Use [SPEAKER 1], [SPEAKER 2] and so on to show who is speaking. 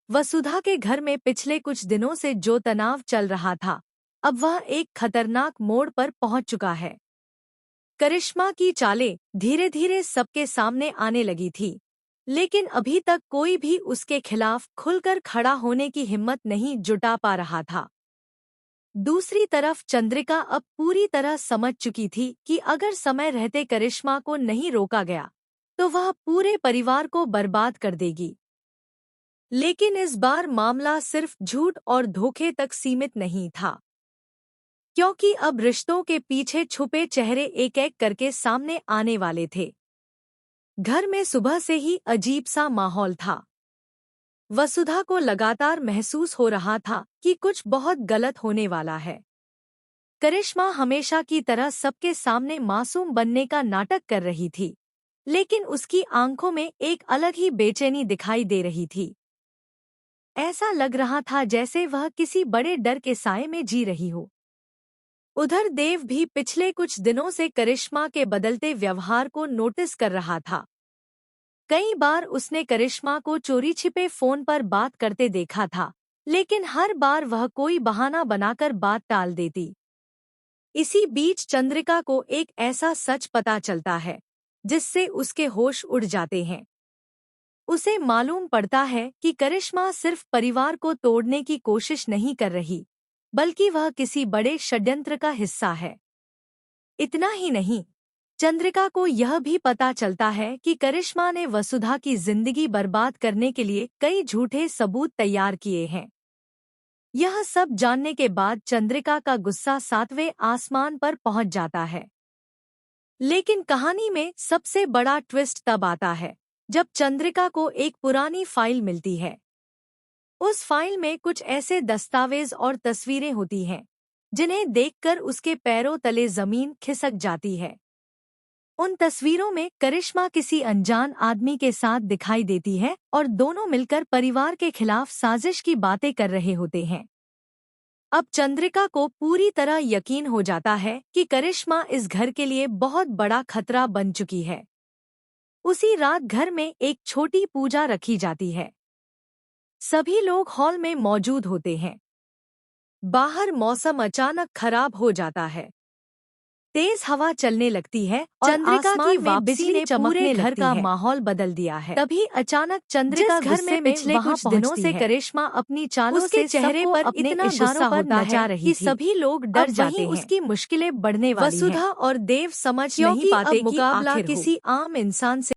[SPEAKER 1] वसुधा के घर में पिछले कुछ दिनों से जो तनाव चल रहा था, अब वह एक खतरनाक मोड़ पर पहुंच चुका है। करिश्मा की चालें धीरे धीरे सबके सामने आने लगी थी, लेकिन अभी तक कोई भी उसके खिलाफ खुलकर खड़ा होने की हिम्मत नहीं जुटा पा रहा था। दूसरी तरफ चंद्रिका अब पूरी तरह समझ चुकी थी कि अगर समय रहते करिश्मा को नहीं रोका गया, तो वह पूरे परिवार को बर्बाद कर देगी। लेकिन इस बार मामला सिर्फ झूठ और धोखे तक सीमित नहीं था, क्योंकि अब रिश्तों के पीछे छुपे चेहरे एक एक करके सामने आने वाले थे। घर में सुबह से ही अजीब सा माहौल था। वसुधा को लगातार महसूस हो रहा था कि कुछ बहुत गलत होने वाला है। करिश्मा हमेशा की तरह सबके सामने मासूम बनने का नाटक कर रही थी, लेकिन उसकी आंखों में एक अलग ही बेचैनी दिखाई दे रही थी। ऐसा लग रहा था जैसे वह किसी बड़े डर के साए में जी रही हो। उधर देव भी पिछले कुछ दिनों से करिश्मा के बदलते व्यवहार को नोटिस कर रहा था। कई बार उसने करिश्मा को चोरी छिपे फोन पर बात करते देखा था, लेकिन हर बार वह कोई बहाना बनाकर बात टाल देती। इसी बीच चंद्रिका को एक ऐसा सच पता चलता है जिससे उसके होश उड़ जाते हैं। उसे मालूम पड़ता है कि करिश्मा सिर्फ परिवार को तोड़ने की कोशिश नहीं कर रही, बल्कि वह किसी बड़े षड्यंत्र का हिस्सा है। इतना ही नहीं, चंद्रिका को यह भी पता चलता है कि करिश्मा ने वसुधा की जिंदगी बर्बाद करने के लिए कई झूठे सबूत तैयार किए हैं। यह सब जानने के बाद चंद्रिका का गुस्सा 7वें आसमान पर पहुंच जाता है। लेकिन कहानी में सबसे बड़ा ट्विस्ट तब आता है जब चंद्रिका को एक पुरानी फाइल मिलती है। उस फाइल में कुछ ऐसे दस्तावेज और तस्वीरें होती हैं जिन्हें देखकर उसके पैरों तले जमीन खिसक जाती है। उन तस्वीरों में करिश्मा किसी अनजान आदमी के साथ दिखाई देती है और दोनों मिलकर परिवार के खिलाफ साजिश की बातें कर रहे होते हैं। अब चंद्रिका को पूरी तरह यकीन हो जाता है कि करिश्मा इस घर के लिए बहुत बड़ा खतरा बन चुकी है। उसी रात घर में एक छोटी पूजा रखी जाती है। सभी लोग हॉल में मौजूद होते हैं। बाहर मौसम अचानक खराब हो जाता है। तेज हवा चलने लगती है और चंद्रिका की वापसी ने पूरे घर का माहौल बदल दिया है। तभी अचानक चंद्रिका घर में पिछले कुछ दिनों से करिश्मा अपनी चालों से चेहरे पर इतना गुस्सा होता है कि सभी लोग डर जाते हैं। उसकी मुश्किलें बढ़ने वाली हैं। वसुधा और देव समझ नहीं पाते कि मुकाबला किसी आम इंसान से